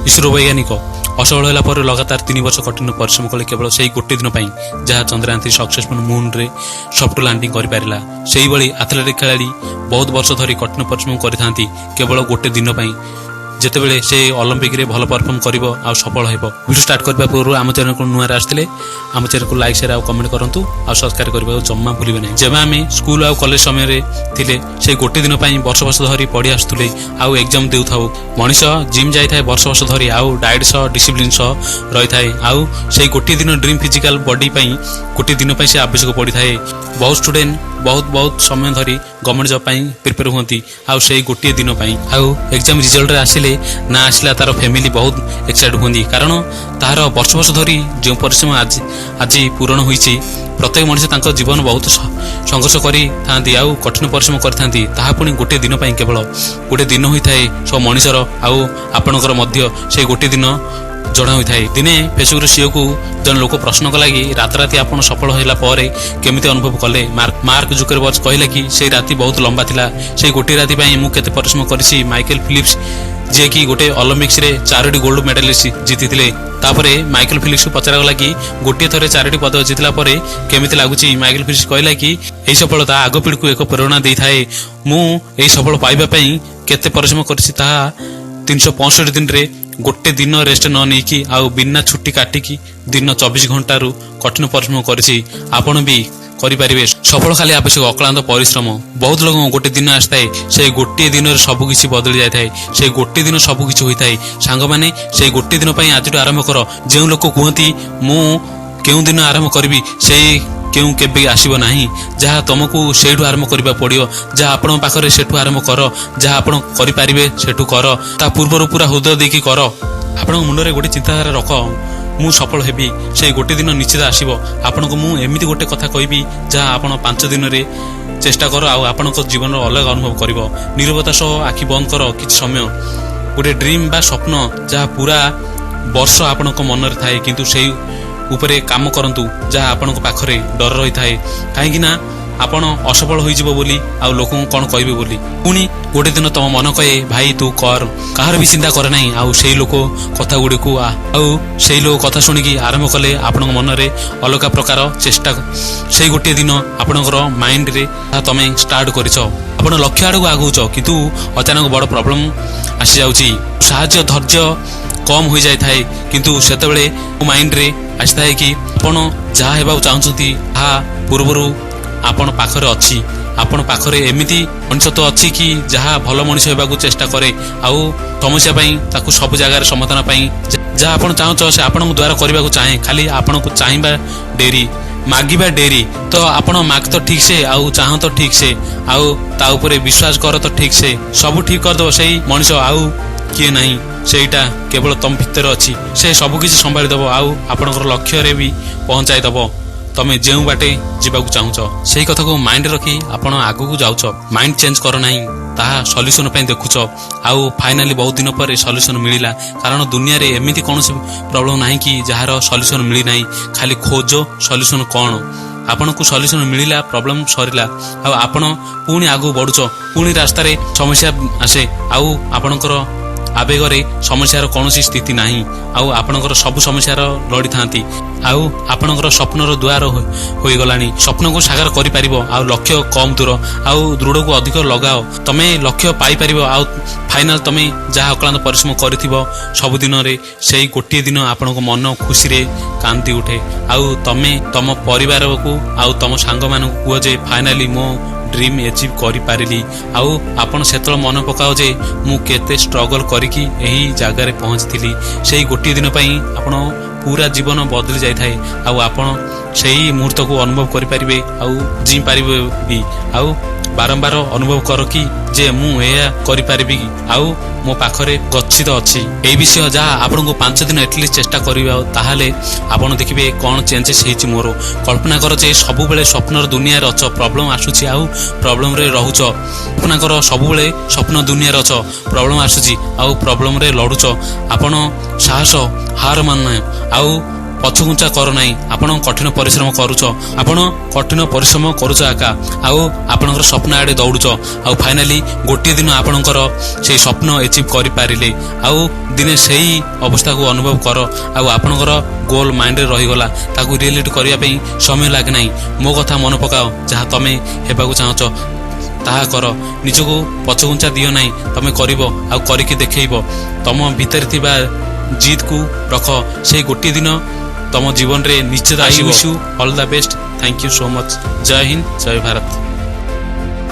इसरो वैज्ञानिक असफल होला पर लगातार 3 वर्ष कठिन परिश्रम कले केवल से गोटे दिन पाई जहाँ चंद्रयान 3 सक्सेसफुल मून रे सॉफ्ट लैंडिंग कर पारिला। सेही भली एथलेटिक खिलाड़ी बहुत वर्ष धरी कठिन परिश्रम करथांती केवल गोटे दिन पाई जेतेबेले से ओलंपिक रे भल परफॉर्म करिवो आ सफल हेबो। वीडियो स्टार्ट करबा पूर्व आम चैनल को नुआ आसथिले आम चैनल को लाइक शेयर आ कमेंट करंतु आ सब्सक्राइब करबा जम्मा भूलिबे नै। जेबा आमे स्कूल आ कॉलेज समय रे थिले से गोटे दिन पई वर्ष वर्ष धरी पढ़ी आस्तुले आ एग्जाम देउथाउ मनीष जिम जाई थाए वर्ष वर्ष धरी आ डाइट सह डिसिप्लिन सह रही थाए आ से गोटे दिन ड्रीम फिजिकल बॉडी पई गोटे दिन पई से आवश्यक पड़ी थाए। बहुत स्टूडेंट बहुत समय धरी गवर्नमेंट जॉब पई प्रिपेयर होंती आ से गोटे दिन पई आ एग्जाम रिजल्ट रे आसिले ना आसला तार फैमिली बहुत एक्साइटेड होंदी कारण तार वर्ष वर्ष धरी जो परिश्रम आज पूरण होईची। प्रत्येक मनुष्य तांको जीवन बहुत संघर्ष करी थांती आ कठिन परिश्रम करथांती ताहा पुनी गोटे दिन पई केवल गोटे दिन होई थाए। सब मनुष्यर आ आपणकर मध्य से गोटे दिन जड़ा होई थाए। दिने फेसबुक रे सीओ को जन लोक प्रश्न कला कि रात राति आपण सफल होला परे केमिति अनुभव कले। मार्क जुकरबर्ग कहले कि से राति बहुत लंबा थिला से गोटे राति पई मु केते परिश्रम करिसी। माइकल फिलिप्स जे कि गोटे ओलंपिक्स रे 4टी गोल्ड मेडलिस्ट जीतिथिले तापरे माइकल फिलिप्स को पचरा गला कि गोटे थरे 4टी पदक जीतला परे केमिति लागुची। माइकल फिलिप्स कहला कि एई सफलता आगो पीढ़ी को एक प्रेरणा देई थाए। मु एई सफल पाइबा पई केते परिश्रम करिसी ताहा 365 दिन रे गोटे दिन रेस्ट न नहीं आउ बिना छुट्टी काटिकी दिन 24 घंटा रु कठिन परिश्रम करिसी। आपण भी करिपारिबे। सफल खाली आवश्यक अक्लांत परिश्रम। बहुत लोग गोटे दिन आसताए से गोटे दिन रे सब किछि बदली जाय थाए से गोटे दिन सब किछि होई थाए। सांग माने से गोटे दिन पई आज आरंभ कर जे लोक कहती मु केउ दिन आरंभ करबी से केउ केबे आसीबो नाही। जहाँ तुमको सेठू आरंभ करबा पड़ियो जहाँ आपण पाखरे सेठू आरंभ कर जहाँ आपण करि पारिबे सेठू कर ता पूर्वरु पूरा हृदय देकी कर। आपण मुंडरे गोटे चिंताधारा रख मु सफल हेबी से गोटे दिन निश्चित आसीबो। आपण को मु एमिति गोटे कथा कहबी जहाँ आपण 5 दिन रे चेष्टा कर आ आपण जीवन अलग अनुभव करिवो। नीरवता सह आखि बंद कर किछि समय गोटे ड्रीम बा स्वप्न जहाँ पूरा वर्ष आपण मन रे थाए किंतु सेही उपरे काम करंतु जहाँ आपण पाखरे डर रही थाए कहीं ना आपण असफल होई जिवो बोली आ लोक कौन कहबे बोली। पुणी गोटे दिन तुम मन कहे भाई तू कर कहार भी चिंता करे नहीं आ से लोक कथा गुडी को से लोक कथा शुणिकी आरंभ कले आपण मन रे अलग प्रकार चेष्टा से गोटे दिन आपणकर माइंड रे तमे स्टार्ट करिछ आपण लक्ष्य आड़ को आगुच किंतु अचानक बड़ प्रॉब्लम आसी जाउची। साहाय्य धैर्य कम हो जाए थाए किंतु सेतेबेले माइंड रे आसी थाए कि आपण जहाँ हेबा चाहउछंती आ पूर्वरु आपण पाखरे अछि। आपण पाखरे एमिति मनुष्य तो अछि कि जहाँ भल मनुष्य हेबाकू चेष्टा करे आउ समस्या पई ताकू सब जगह रे समाधान पई जहाँ आपण चाहउछ से आपण द्वारा करबाकू चाहे खाली आपण को चाहिबा डेरी मागिबा डेरी तो आपण माग तो ठीक से आउ चाह तो ठीक से आउ ता ऊपर विश्वास कर तो ठीक से सब ठीक कर दो सही मनुष्य आउ किए नहीं सेटा केवल तम भितर अच्छी से सब किसी संभाली दब आउ आपणकर लक्ष्य रे भी पहुंचाई दब तमे जेउ बाटे जीवाकू चाहूच सेही कथा को माइंड रखी आपण आगु को जाउछ। माइंड चेंज कर नाही ताहा सॉल्यूशन पई देखुछ आउ फाइनली बहुत दिन पर सॉल्यूशन मिलिला कारण दुनिया रे एमिति कोनोसी प्रॉब्लम नाही कि जहार सॉल्यूशन मिली नाही खाली खोजो सॉल्यूशन कोन आपण को सॉल्यूशन मिलिला प्रॉब्लम सरिला आ आपण पुणी आगु बढ़ुछ पुणी रास्ता रे समस्या आसे आउ आपणकर आवेगरे समस्यार कौनसी स्थिति नाही आउ आपणकर सब समस्यार लड़ी थांती आउ आपणकर स्वप्नर द्वार होई गलानी। स्वप्न को साकार करि परिबो आउ लक्ष्य कम दूर आउ दृढ़ को अधिक लगाओ तमे लक्ष्य पाई परिबो आउ फाइनल तमे जहाँ अक्लांत परिश्रम करिथिबो सब दिन रे सेही गोटे दिन आपणको मन खुशी रे कांति उठे आउ तमे तम परिवार को आउ तम सांग मान को कुह जे फाइनली मो ड्रीम अचीव करि पारिली आउ आपण सेतल मन पकाओ जे मु केते स्ट्रगल करिकी एही जागा रे पहुंचथिली सेही गोटे दिन पई आपण पूरा जीवन बदली जाय थाए आउ आपण सेही मुहूर्त को अनुभव करि परिबे आउ जी परिबे भी आउ बारंबार अनुभव कर कि जे मु एया करि परिबी आउ मो पाखरे गच्छित अछि ए विषय जहाँ आपन को 5 दिन एटलिस्ट चेष्टा करिबा ताहाले आपन देखिबे कोन चेंजेस हेछि। मोर कल्पना कर जे सब बेले स्वप्नर दुनिया रे अछ प्रॉब्लम आसुछि आउ प्रॉब्लम रे रहुछ कल्पना कर सब बेले स्वप्न दुनिया रे अछ प्रॉब्लम आसुछि आउ प्रॉब्लम रे लडुछ आपन साहस हार मान आउ ପଛଘୁଞ୍ଚା କର ନାହିଁ। ଆପଣ କଠିନ ପରିଶ୍ରମ କରୁଛ, ଆପଣ କଠିନ ପରିଶ୍ରମ କରୁଛ ଆକା, ଆଉ ଆପଣଙ୍କର ସ୍ୱପ୍ନ ଆଡ଼େ ଦୌଡୁଛ, ଆଉ ଫାଇନାଲି ଗୋଟିଏ ଦିନ ଆପଣଙ୍କର ସେଇ ସ୍ୱପ୍ନ ଏଚିଭ୍ କରିପାରିଲେ, ଆଉ ଦିନେ ସେଇ ଅବସ୍ଥାକୁ ଅନୁଭବ କର, ଆଉ ଆପଣଙ୍କର ଗୋଲ ମାଇଣ୍ଡରେ ରହିଗଲା, ତାକୁ ରିଏଲିଟି କରିବା ପାଇଁ ସମୟ ଲାଗେ ନାହିଁ। ମୋ କଥା ମନେ ପକାଅ, ଯାହା ତମେ ହେବାକୁ ଚାହୁଁଛ ତାହା କର, ନିଜକୁ ପଛଘୁଞ୍ଚା ଦିଅ ନାହିଁ, ତମେ କରିବ ଆଉ କରିକି ଦେଖେଇବ। ତମ ଭିତରେ ଥିବା ଜିଦକୁ ରଖ, ସେଇ ଗୋଟିଏ ଦିନ ତମ ଜୀବନରେ ନିଶ୍ଚିତ ଆସିବ। All the best, thank you so much. ଜୟ ହିନ୍ଦ, ଜୟ ଭାରତ।